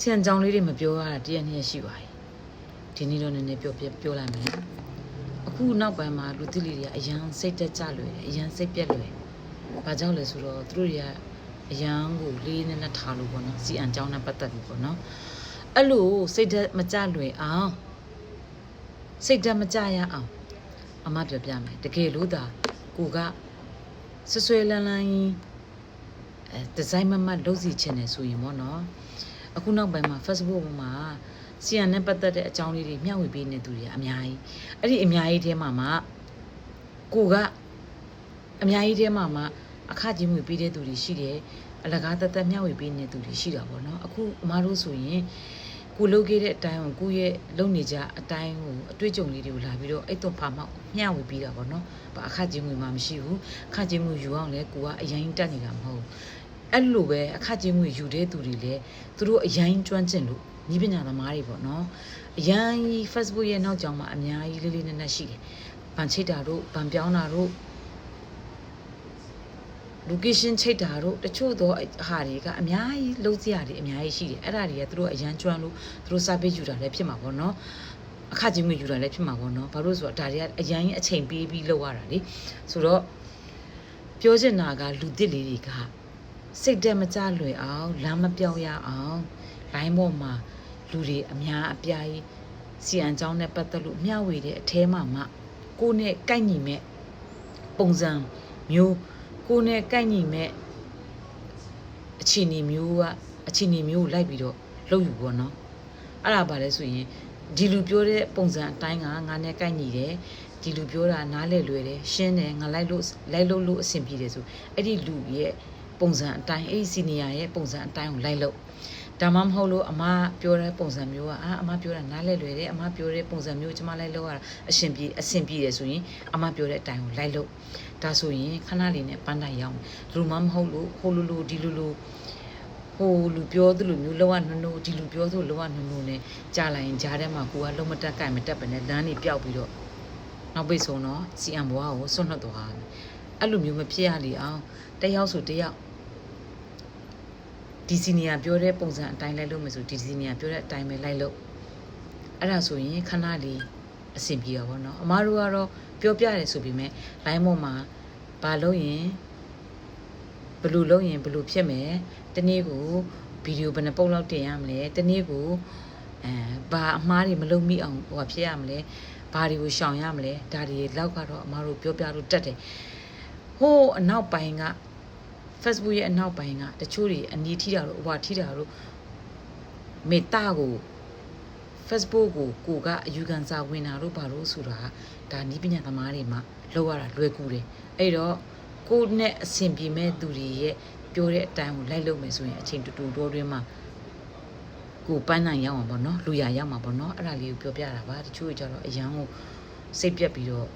ဆင်ကြောင်လေးတွေမပြောရတာတရက်နှစ်ရက်ရှိပါပြီဒီနေ့တော့နည်းနည်းပြောလိုက်မယ်အခုနောက်ပိုင်းမှာလူသစ်လေးတွေကအရန်စိတ်တက်ကြလွယ်တယ်အရန်စိတ်ပြက်လွယ်ဘာကြောင့်လဲဆိုတော့သူတို့တွေကအရန်ကိုလေးနဲ့နဲ့ထားလို့ပေါ့နော်စီအန်ကြောင်းနဲ့ပတ်သက်ပြီးပေါ့နော်အဲ့လိုစိတ်တက်မကြလွယ်အောင်စိတ်တက်မကြရအောင်အမပြောပြမယ်တကယ်လို့ဒါကိုကဆွဲလန်းလန်းဒီဇိုင်းမမလုပ်စီချင်တယ်ဆိုရင်ပေါ့နော်အခုနောက်ပိုင်းမှာ Facebook ပေါ်မှာစီအန်နဲ့ပတ်သက်တဲ့အကြောင်းလေးတွေမျှဝေပေးနေသူတွေအများကြီးအဲ့ဒီအများကြီးထဲမှာကိုကအများကြီးထဲမှာအခကြီးငွေပေးတဲ့သူတွေရှိတယ်အလကားသက်သက်မျှဝေပေးနေသူတွေရှိတာပေါ့နော်အခုအမားတို့ဆိုရင်ကိုလုပ်ခဲ့တဲ့အတိုင်းကိုကိုရဲ့လုပ်နေကြအတိုင်းကိုအတွေ့အကြုံလေးတွေကိုလာပြီးတော့အဲ့တော့ဖာမောက်မျှဝေပေးတာပေါ့နော်ဘာအခကြီးငွေမှမရှိဘူးအခကြီးငွေယူအောင်လဲကိုကအရင်တက်နေတာမဟုတ်အဲ့လိုပဲအခကြီးငွေယူတဲ့သူတွေလည်းသူတို့အရင်ကျွမ်းကျင်လို့ဤပညာသမားတွေပေါ့နော်အရင် Facebook ရဲ့နောက်ကြောင်မှာအများကြီးလေးလေးနက်နက်ရှိတယ်ဗန်ချိတ်တာတို့ဗန်ပြောင်းတာတို့ location ချိတ်တာတို့တချို့သောဟာတွေကအများကြီးလုံးစရာတွေအများကြီးရှိတယ်အဲ့ဒါတွေကသူတို့အရန်ကျွမ်းလို့သူတို့ service ယူတာလည်းဖြစ်မှာပေါ့နော်အခကြီးငွေယူတာလည်းဖြစ်မှာပေါ့နော်ဘာလို့ဆိုတော့ဒါတွေကအရန်အချိန်ပေးပြီးလုပ်ရတာလေဆိုတော့ပြောချင်တာကလူသစ်လေးတွေကစိတ်တက်မကြလွယ်အောင်လမ်းမပြောင်းရအောင်လိုင်းပေါ်မှာလူတွေအများအပြားကြီးစီအန်ကြောင်းနဲ့ပတ်သက်လို့မျှဝေတဲ့အထဲမှာကိုနဲ့ကိုက်ညီမဲ့ပုံစံမျိုးကိုနဲ့ကိုက်ညီမဲ့အခြေအနေမျိုးကိုလိုက်ပြီးတော့လုပ်ယူပေါ့နော်အဲ့ဒါပါလဲဆိုရင်ဒီလူပြောတဲ့ပုံစံအတိုင်းကငါနဲ့ကိုက်ညီတယ်ဒီလူပြောတာနားလည်လွယ်တယ်ရှင်းတယ်ငါလိုက်လို့အဆင်ပြေတယ်ဆိုအဲ့ဒီလူရဲ့ပုံစံအတိုင်းအဲ့ဒီစီနီယာရဲ့ပုံစံအတိုင်းကိုလိုက်လို့ဒါမှမဟုတ်လို့အမပြောတဲ့ပုံစံမျိုးကအမပြောတာနားလဲလွယ်တယ်အမပြောတဲ့ပုံစံမျိုးကျမလိုက်လို့ရတာအဆင်ပြေတယ်ဆိုရင်အမပြောတဲ့အတိုင်းကိုလိုက်လို့ဒါဆိုရင်ခဏလေးနဲ့ပန်းတိုင်ရောက်လူမမဟုတ်လို့ဟိုလူဒီလူဟိုလူပြောသလိုမျိုးလောကနှုံဒီလူပြောသလိုလောကနှုံနဲ့ကြားလိုက်ရင်ကြားထဲမှာကိုကလုံးမတက်ကင်မတက်ပဲနဲ့လမ်းနေပျောက်ပြီးတော့နောက်ပိတ်ဆုံးတော့စီအံဘွားကိုဆွတ်နှက်သွားတယ်အဲ့လိုမျိုးမဖြစ်ရလေအောင်တယောက်ဆိုတယောက်ဒီစီနီယာပြောတဲ့ပုံစံအတိုင်းလိုက်လို့မယ်ဆိုဒီစီနီယာပြောတဲ့အတိုင်းပဲလိုက်လို့အဲ့ဒါဆိုရင်ခဏလေးအဆင်ပြေပါဘောနော်အမားတို့ကတော့ပြောပြတယ်ဆိုပေမဲ့ line ပေါ်မှာဘာလို့ရင်ဘယ်လိုလုပ်ရင်ဘယ်လိုဖြစ်မယ်တနေ့ကိုဗီဒီယိုဘယ်နှပုတ်လောက်တင်ရမလဲတနေ့ကိုဘာအမှားတွေမလုပ်မိအောင်ဟိုဖြစ်ရမလဲဘာတွေကိုရှောင်ရမလဲဒါတွေလောက်ကတော့အမားတို့ပြောပြလို့တက်တယ်ဟိုအနောက်ပိုင်းကFacebook ရဲ့အနောက်ပိုင်းကတချို့တွေအနီးထိတာတို့အဝါထိတာတို့မေတ္တာကို Facebook ကိုကအယူခံစာဝင်တာတို့ဘာလို့ဆိုတာဒါနီးပညာသမားတွေမှလောက်ရတာလွယ်ကူတယ်အဲ့တော့ကိုနဲ့အဆင်ပြေမဲ့သူတွေရဲ့ပြောတဲ့အတိုင်းကိုလိုက်လုပ်မယ်ဆိုရင်အချိန်တူတူတွင်းမှာကိုပန်းနိုင်ရအောင်ပေါ့နော်လူရရောက်မှာပေါ့နော်အဲ့ဒါလေးကိုပြောပြတာပါတချို့ကြတော့အရန်ကိုစိတ်ပြက်ပြီးတော့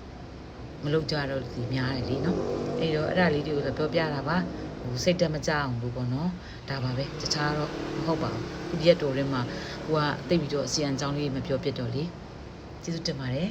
မလုပ်ကြတော့ဒီများတယ်လေနော်အဲ့တော့အဲ့ဒါလေးတွေကိုလည်းပြောပြတာပါစိတ်တက်မကြအောင်လို့ပေါ့နော်ဒါပါပဲတခြားတော့မဟုတ်ပါဘူးခုရက်တော်ထဲမှာကိုကအသိပြီးတော့အစီအံကြောင်းလေးမပြောပြတော့လေကျေးဇူးတင်ပါတယ်